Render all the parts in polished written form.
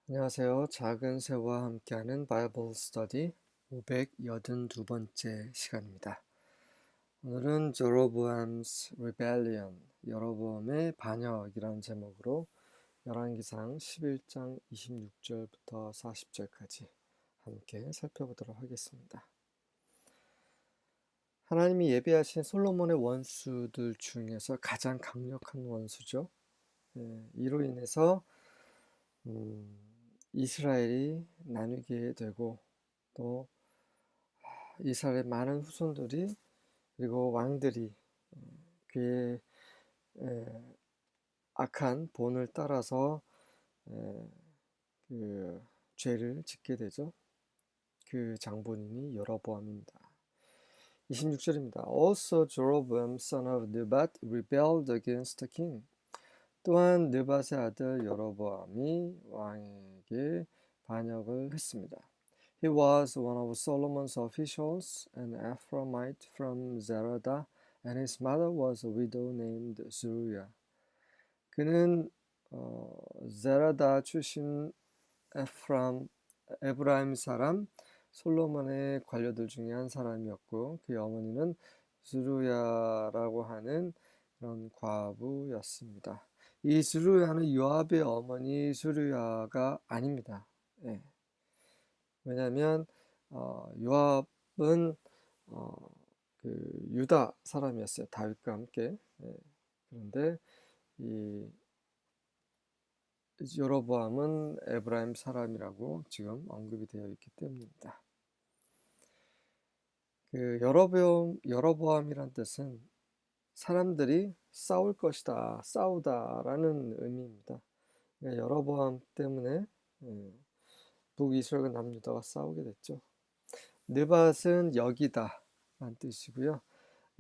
안녕하세요. 작은 새와 함께하는 바이블 스터디 582번째 시간입니다. 오늘은 Jeroboam's Rebellion, 여로보암의 반역이라는 제목으로 열왕기상 11장 26절부터 40절까지 함께 살펴보도록 하겠습니다. 하나님이 예비하신 솔로몬의 원수들 중에서 가장 강력한 원수죠. 이로 인해서 이스라엘이 나뉘게 되고 또 이스라엘의 많은 후손들이 그리고 왕들이 그의 악한 본을 따라서 그 죄를 짓게 되죠. 그 장본인이 여로보암입니다. 26절입니다. Also Jeroboam son of Nebat rebelled against the king. 또한 느밧의 아들 여로보암이 왕에게 반역을 했습니다. He was one of Solomon's officials, an Ephraimite from Zerada, and his mother was a widow named Zeruiah. 그는 제라다 출신 에브라임 사람 솔로몬의 관료들 중에 한 사람이었고 그의 어머니는 스루야라고 하는 그런 과부였습니다. 이 스루야는 요압의 어머니 스루야가 아닙니다. 예. 왜냐하면 요압은 그 유다 사람이었어요. 다윗과 함께. 예. 그런데 이 여로보암은 에브라임 사람이라고 지금 언급이 되어 있기 때문입니다. 그 여로보암이란 뜻은 사람들이 싸울 것이다, 싸우다라는 의미입니다. 그러니까 여로보암 때문에 북이스라엘과 남유다가 싸우게 됐죠. 느밧은 여기다 라는 뜻이고요.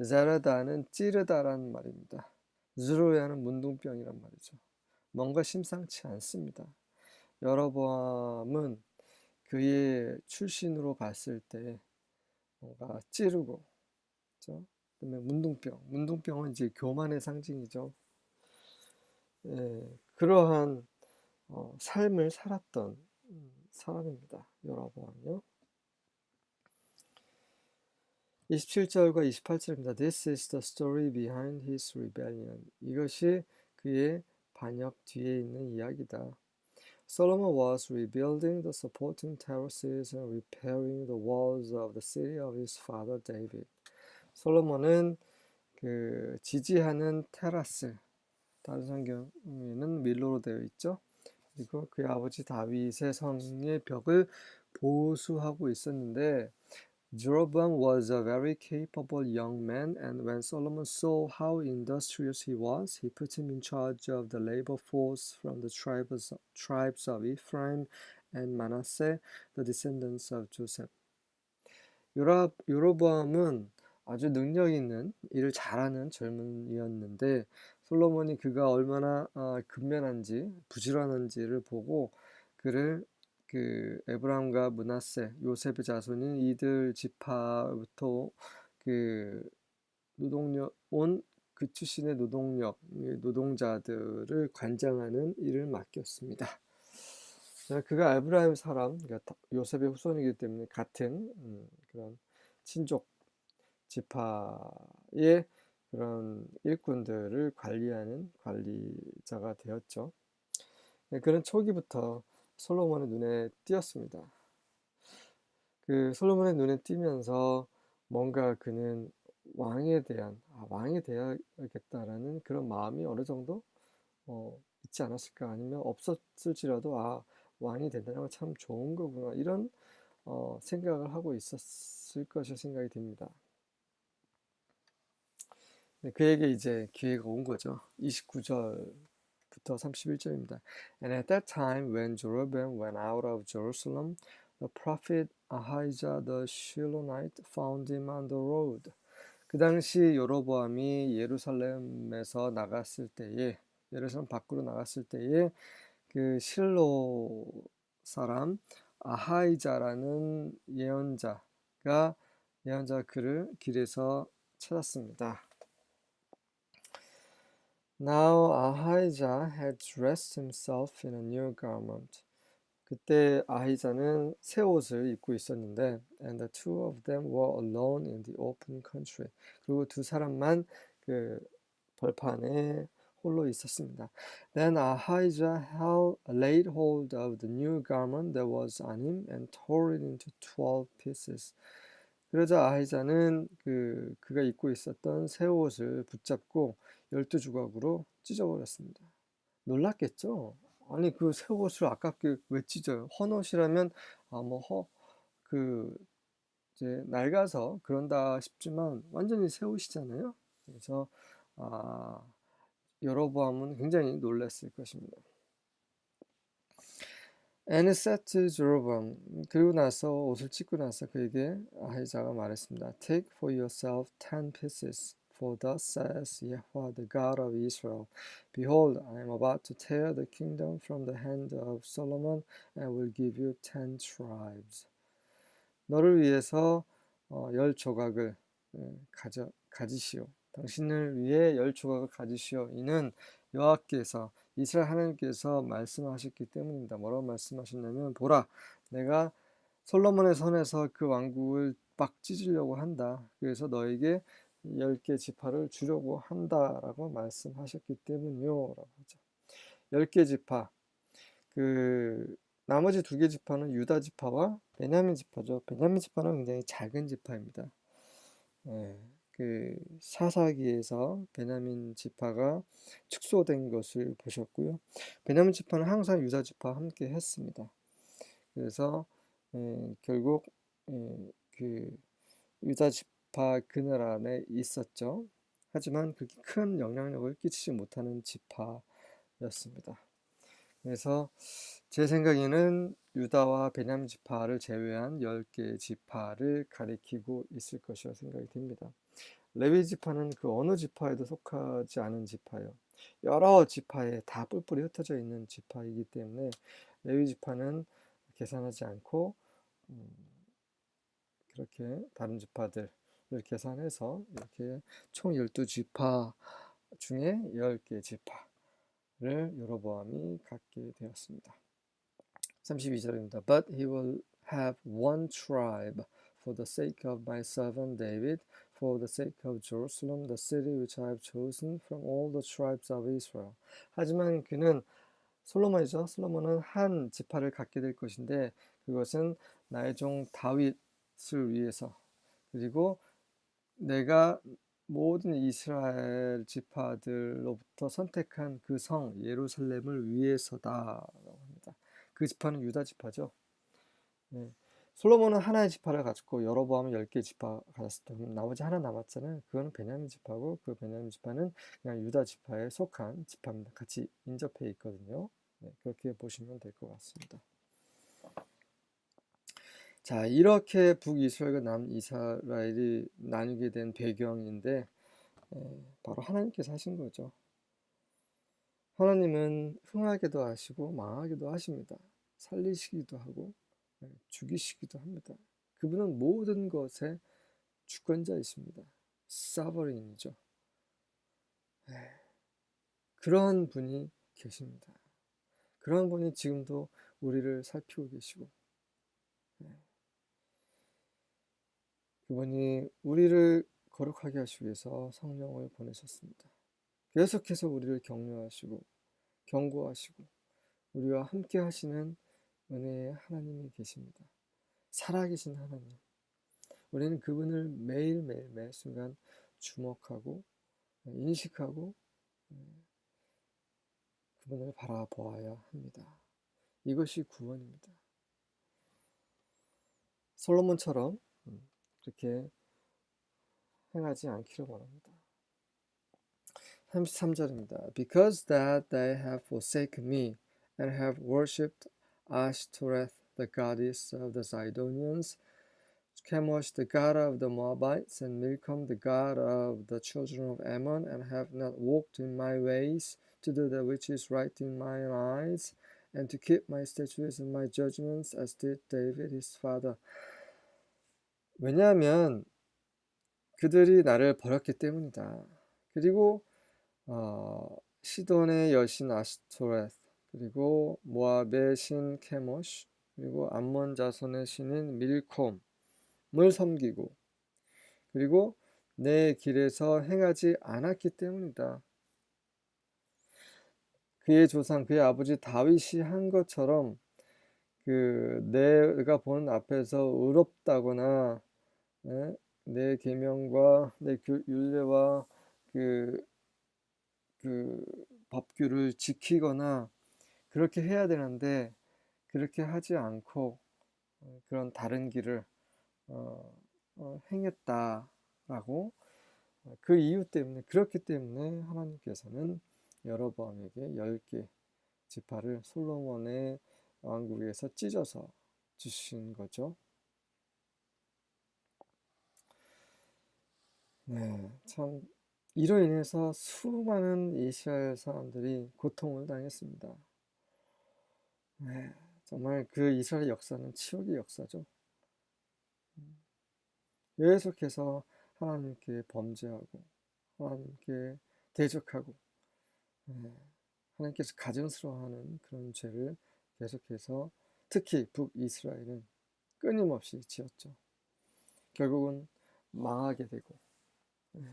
자르다는 찌르다라는 말입니다.ズ르야는 문둥병이란 말이죠. 뭔가 심상치 않습니다. 여로보암은 그의 출신으로 봤을 때 뭔가 찌르고, 그렇죠? 그다음에 문둥병은 이제 교만의 상징이죠. 그러한 삶을 살았던 사람입니다. 여로보암이요. 27절과 28절입니다. This is the story behind his rebellion. 이것이 그의 반역 뒤에 있는 이야기다. Solomon was rebuilding the supporting terraces and repairing the walls of the city of his father David. 솔로몬은 그 지지하는 테라스, 다른 성경에는 밀로로 되어 있죠. 그리고 그의 아버지 다윗의 성의 벽을 보수하고 있었는데 Jeroboam was a very capable young man, and when Solomon saw how industrious he was, he put him in charge of the labor force from the tribes of Ephraim and Manasseh, the descendants of Joseph. 여로보암은 아주 능력 있는 일을 잘하는 젊은이였는데 솔로몬이 그가 얼마나 근면한지 부지런한지를 보고 그를 그 에브라임과 므낫세 요셉의 자손인 이들 지파부터 그 노동력 온 그 출신의 노동자들을 관장하는 일을 맡겼습니다. 그가 에브라임 사람, 그러니까 요셉의 후손이기 때문에 같은 그런 친족 지파의 그런 일꾼들을 관리하는 관리자가 되었죠. 그는 초기부터 솔로몬의 눈에 띄었습니다. 그 솔로몬의 눈에 띄면서 뭔가 그는 왕이 되어야겠다라는 그런 마음이 어느 정도 있지 않았을까, 아니면 없었을지라도 왕이 된다는 건 참 좋은 거구나, 이런 생각을 하고 있었을 것이 생각이 듭니다. 그에게 이제 기회가 온 거죠. 29절부터 31절입니다. And at that time when Jeroboam went out of Jerusalem, the prophet Ahijah the Shilonite found him on the road. 그 당시 여로보암이 예루살렘에서 나갔을 때에, 예루살렘 밖으로 나갔을 때에 그 실로 사람 아하이자라는 예언자가 그를 길에서 찾았습니다. Now Ahijah had dressed himself in a new garment. 그때 아히자는 새 옷을 입고 있었는데 and the two of them were alone in the open country. 그리고 두 사람만 그 벌판에 홀로 있었습니다. Then Ahijah laid hold of the new garment that was on him and tore it into 12 pieces. 그러자 아히자는 그가 입고 있었던 새 옷을 붙잡고 12조각으로 찢어버렸습니다. 놀랐겠죠? 아니 그 새 옷을 아깝게 왜 찢어요? 헌옷이라면 그 이제 낡아서 그런다 싶지만 완전히 새 옷이잖아요. 그래서 아, 여로보암은 굉장히 놀랐을 것입니다. And it said to Jeroboam, 그리고 나서 옷을 찢고 나서 그에게 아히자가 말했습니다. Take for yourself 10 pieces, for thus says Yahweh, the God of Israel, Behold, I am about to tear the kingdom from the hand of Solomon and will give you 10 tribes. 너를 위해서 10조각을 가지시오. 당신을 위해 10조각을 가지시오. 이는 여호와께서 이스라엘 하나님께서 말씀하셨기 때문입니다. 뭐라고 말씀하셨냐면 보라 내가 솔로몬의 손에서 그 왕국을 막 찢으려고 한다. 그래서 너에게 10개 지파를 주려고 한다라고 말씀하셨기 때문이요. 라고 하죠. 10개 지파. 나머지 2개 지파는 유다 지파와 베냐민 지파죠. 베냐민 지파는 굉장히 작은 지파입니다. 사사기에서 베냐민 지파가 축소된 것을 보셨고요. 베냐민 지파는 항상 유다 지파와 함께 했습니다. 그래서 결국 유다 지파 그늘 안에 있었죠. 하지만 그렇게 큰 영향력을 끼치지 못하는 지파였습니다. 그래서 제 생각에는 유다와 베냐민 지파를 제외한 10개 지파를 가리키고 있을 것이라 생각이 듭니다. 레위 지파는 그 어느 지파에도 속하지 않은 지파예요. 여러 지파에 다 뿔뿔이 흩어져 있는 지파이기 때문에 레위 지파는 계산하지 않고 그렇게 다른 지파들을 계산해서 이렇게 총 12지파 중에 10개 지파를 여로보암이 갖게 되었습니다. 32절입니다. But he will have one tribe for the sake of my servant David, for the sake of Jerusalem, the city which I have chosen from all the tribes of Israel. 하지만 그는 솔로몬이죠. 솔로몬은 한 지파를 갖게 될 것인데 그것은 나의 종 다윗을 위해서 그리고 내가 모든 이스라엘 지파들로부터 선택한 그 성 예루살렘을 위해서다라고 합니다. 그 지파는 유다 지파죠. 네. 솔로몬은 하나의 지파를 가졌고 여로보암은 10개 지파 가졌을 때 나머지 하나 남았잖아요. 그거는 베냐민 지파고 그 베냐민 지파는 그냥 유다 지파에 속한 지파입니다. 같이 인접해 있거든요. 네, 그렇게 보시면 될 것 같습니다. 자, 이렇게 북이스라엘과 남이스라엘이 나뉘게 된 배경인데 바로 하나님께서 하신 거죠. 하나님은 흥하게도 하시고 망하게도 하십니다. 살리시기도 하고 죽이시기도 합니다. 그분은 모든 것의 주권자이십니다. 사버린이죠. 그런 분이 계십니다. 그런 분이 지금도 우리를 살피고 계시고 그분이 우리를 거룩하게 하시기 위해서 성령을 보내셨습니다. 계속해서 우리를 격려하시고 경고하시고 우리와 함께 하시는 은혜의 하나님이 계십니다. 살아계신 하나님. 우리는 그분을 매일매일 매 순간 주목하고 인식하고 그분을 바라보아야 합니다. 이것이 구원입니다. 솔로몬처럼 그렇게 행하지 않기를 원합니다. 33절입니다. Because that they have forsaken me and have worshipped Ashtoreth, the goddess of the Sidonians, Chemosh, the god of the Moabites, and Milcom, the god of the children of Ammon, and have not walked in my ways to do that which is right in mine eyes, and to keep my statutes and my judgments, as did David his father. 왜냐하면 그들이 나를 버렸기 때문이다. 그리고 시돈의 여신 아스토레스 그리고 모압의 신 케모시, 그리고 암몬 자손의 신인 밀콤을 섬기고, 그리고 내 길에서 행하지 않았기 때문이다. 그의 조상, 그의 아버지 다윗이 한 것처럼 내가 보는 앞에서 의롭다거나, 예? 내 계명과 내 율례와 그, 그 법규를 지키거나 그렇게 해야 되는데 그렇게 하지 않고 그런 다른 길을 행했다라고, 그 이유 때문에, 그렇기 때문에 하나님께서는 여로보암에게 10개 지파를 솔로몬의 왕국에서 찢어서 주신 거죠. 네, 참 이로 인해서 수많은 이스라엘 사람들이 고통을 당했습니다. 네, 정말 그 이스라엘 역사는 치욕의 역사죠. 계속해서 하나님께 범죄하고 하나님께 대적하고, 네, 하나님께서 가증스러워하는 그런 죄를 계속해서 특히 북이스라엘은 끊임없이 지었죠. 결국은 망하게 되고, 네,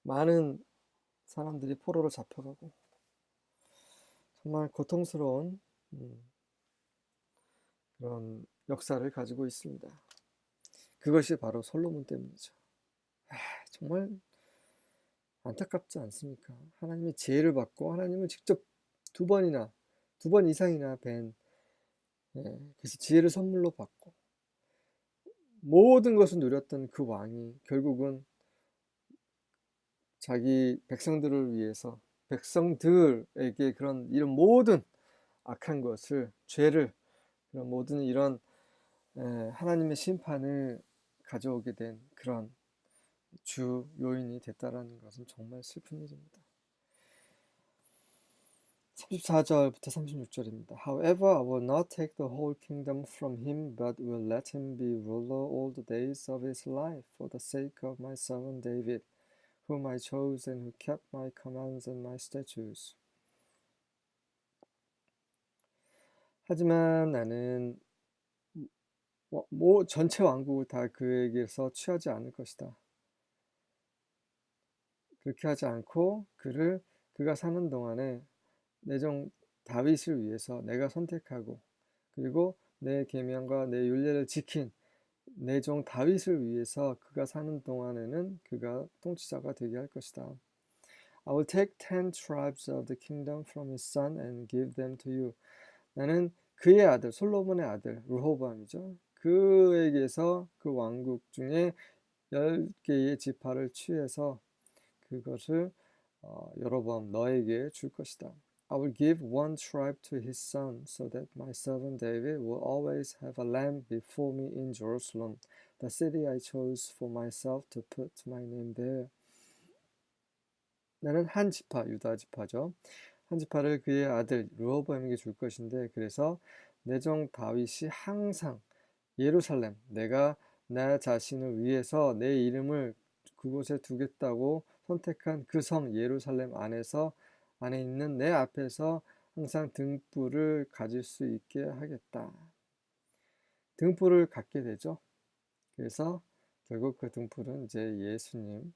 많은 사람들이 포로로 잡혀가고, 정말 고통스러운 그런 역사를 가지고 있습니다. 그것이 바로 솔로몬 때문이죠. 정말 안타깝지 않습니까? 하나님의 지혜를 받고 하나님을 직접 두 번 이상이나 뵌, 그래서 지혜를 선물로 받고 모든 것을 누렸던 그 왕이 결국은 자기 백성들을 위해서 백성들에게 그런 이런 모든 악한 것을, 죄를, 그런 모든 이런 하나님의 심판을 가져오게 된 그런 주 요인이 됐다라는 것은 정말 슬픈 일입니다. 34절부터 36절입니다. However, I will not take the whole kingdom from him, but will let him be ruler all the days of his life, for the sake of my servant David, whom I chose and who kept my commands and my statutes. 하지만 나는 전체 왕국을 다 그에게서 취하지 않을 것이다. 그렇게 하지 않고 그가 사는 동안에 내 종 다윗을 위해서 내가 선택하고, 그리고 내 계명과 내 율례를 지킨 내 종 다윗을 위해서 그가 사는 동안에는 그가 통치자가 되게 할 것이다. I will take 10 tribes of the kingdom from his son and give them to you. 나는 그의 아들, 솔로몬의 아들 르호보암이죠. 그에게서 그 왕국 중에 10개의 지파를 취해서 그것을 여로보암 너에게 줄 것이다. I will give one tribe to his son, so that my servant David will always have a lamb before me in Jerusalem, the city I chose for myself to put my name there. 나는 한 지파, 유다 지파죠. 한 지파를 그의 아들 르호보암에게 줄 것인데, 그래서 내 종 다윗이 항상 예루살렘, 내가 나 자신을 위해서 내 이름을 그곳에 두겠다고 선택한 그 성 예루살렘 안에 있는 내 앞에서 항상 등불을 가질 수 있게 하겠다. 등불을 갖게 되죠. 그래서 결국 그 등불은 이제 예수님이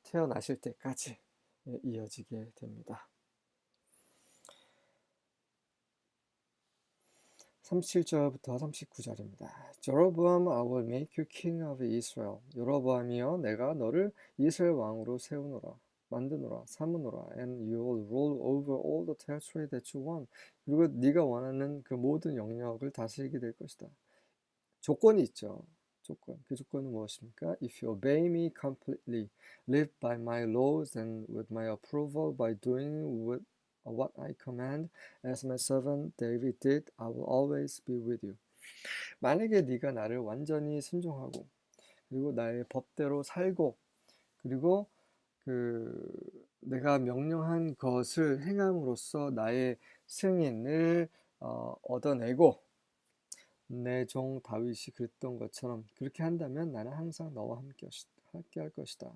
태어나실 때까지 이어지게 됩니다. 37절부터 39절입니다. 여로보암, I will make you king of Israel. 여로보암이여, 내가 너를 이스라엘 왕으로 만드노라, 삼으노라. And you will rule over all the territory that you want. 그리고 네가 원하는 그 모든 영역을 다스리게 될 것이다. 조건이 있죠. 그 조건은 무엇입니까? If you obey me completely, live by my laws and with my approval by doing what I command, as my servant David did, I will always be with you. 만약에 네가 나를 완전히 순종하고, 그리고 나의 법대로 살고, 그리고 내가 명령한 것을 행함으로써 나의 승인을 얻어내고, 내 종 다윗이 그랬던 것처럼 그렇게 한다면 나는 항상 너와 함께 할 것이다.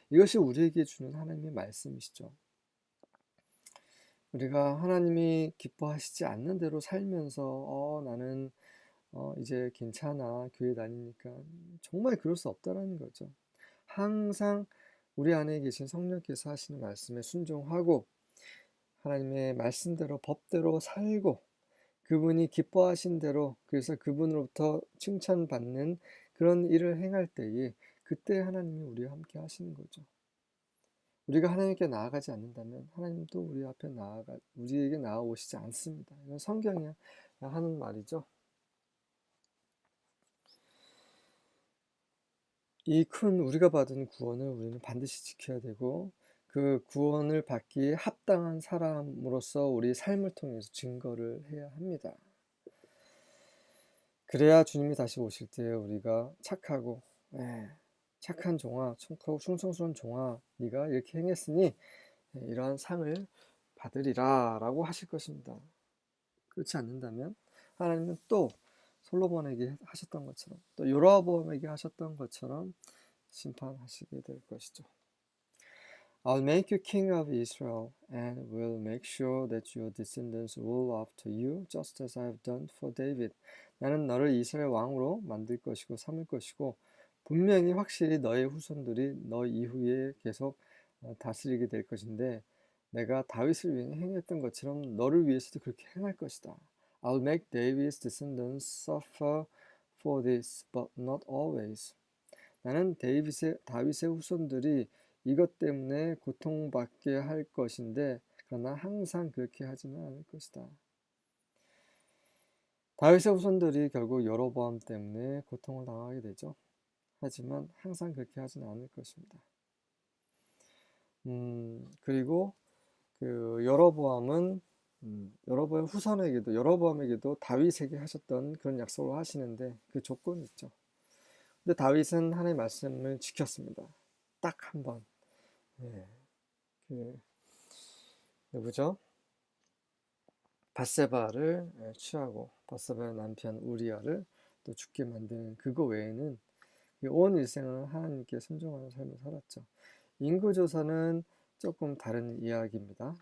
이것이 우리에게 주는 하나님의 말씀이시죠. 우리가 하나님이 기뻐하시지 않는 대로 살면서 나는 이제 괜찮아, 교회 다니니까, 정말 그럴 수 없다라는 거죠. 항상 우리 안에 계신 성령께서 하시는 말씀에 순종하고 하나님의 말씀대로 법대로 살고 그분이 기뻐하신 대로, 그래서 그분으로부터 칭찬받는 그런 일을 행할 때에 그때 하나님이 우리와 함께 하시는 거죠. 우리가 하나님께 나아가지 않는다면 하나님도 우리에게 나아오시지 않습니다. 이건 성경이 하는 말이죠. 이 큰 우리가 받은 구원을 우리는 반드시 지켜야 되고, 그 구원을 받기에 합당한 사람으로서 우리 삶을 통해서 증거를 해야 합니다. 그래야 주님이 다시 오실 때 우리가 착하고, 착한 종아, 착하고 충성스러운 종아, 네가 이렇게 행했으니 이러한 상을 받으리라 라고 하실 것입니다. 그렇지 않는다면 하나님은 또 솔로몬에게 하셨던 것처럼, 또 여로보암에게 하셨던 것처럼 심판하시게 될 것이죠. I'll make you king of Israel and will make sure that your descendants rule after you just as I have done for David. 나는 너를 이스라엘 왕으로 만들 것이고 삼을 것이고 분명히 확실히 너의 후손들이 너 이후에 계속 다스리게 될 것인데 내가 다윗을 위해 행했던 것처럼 너를 위해서도 그렇게 행할 것이다. I'll make David's descendants suffer for this, but not always. 나는 다윗의 후손들이 이것 때문에 고통받게 할 것인데 그러나 항상 그렇게 하지는 않을 것이다. 다윗의 후손들이 결국 여로보암 때문에 고통을 당하게 되죠. 하지만 항상 그렇게 하지는 않을 것입니다. 그리고 그 여로보암은 여로보암에게도 다윗에게 하셨던 그런 약속을 하시는데 그 조건이 있죠. 근데 다윗은 하나님의 말씀을 지켰습니다. 딱 한 번. 누구죠? 밧세바를 취하고 밧세바의 남편 우리아를 또 죽게 만드는 그거 외에는 온 일생을 하나님께 순종하는 삶을 살았죠. 인구조사는 조금 다른 이야기입니다.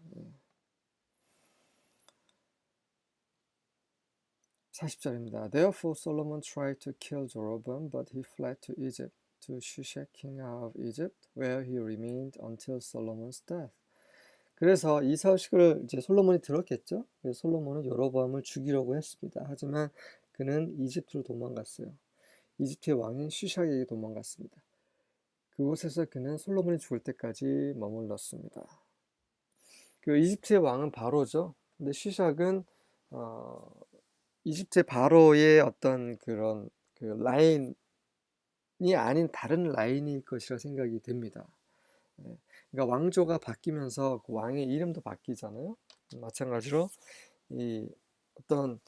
40절입니다. Therefore Solomon tried to kill Jeroboam, but he fled to Egypt, to Shishak king of Egypt, where he remained until Solomon's death. 그래서 이 소식을 이제 솔로몬이 들었겠죠. 그래서 솔로몬은 여로보암을 죽이려고 했습니다. 하지만 그는 이집트로 도망갔어요. 이집트의 왕인 시샥에게 도망갔습니다. 그곳에서 그는 솔로몬이 죽을 때까지 머물렀습니다. 그 이집트의 왕은 바로죠. 근데 시샥은 이집트의 바로의 어떤 그런 그 라인이 아닌 다른 라인일 것이라 생각이 됩니다. 그러니까 왕조가 바뀌면서 그 왕의 이름도 바뀌잖아요. 마찬가지로 이 어떤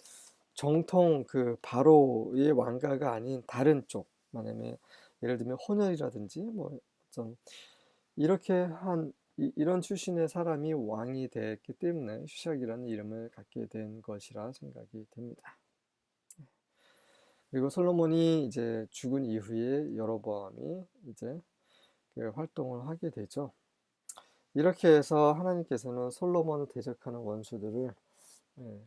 정통 그 바로의 왕가가 아닌 다른 쪽, 만약에 예를 들면 혼혈이라든지 뭐 어떤 이렇게 이런 출신의 사람이 왕이 됐기 때문에 슈샥이라는 이름을 갖게 된 것이라 생각이 됩니다. 그리고 솔로몬이 이제 죽은 이후에 여로보암이 이제 그 활동을 하게 되죠. 이렇게 해서 하나님께서는 솔로몬을 대적하는 원수들을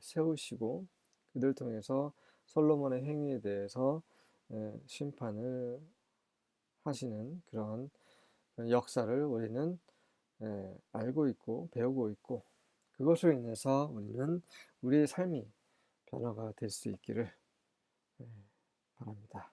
세우시고 그들 통해서 솔로몬의 행위에 대해서 심판을 하시는 그런 역사를 우리는 알고 있고 배우고 있고 그것으로 인해서 우리는 우리의 삶이 변화가 될 수 있기를 바랍니다.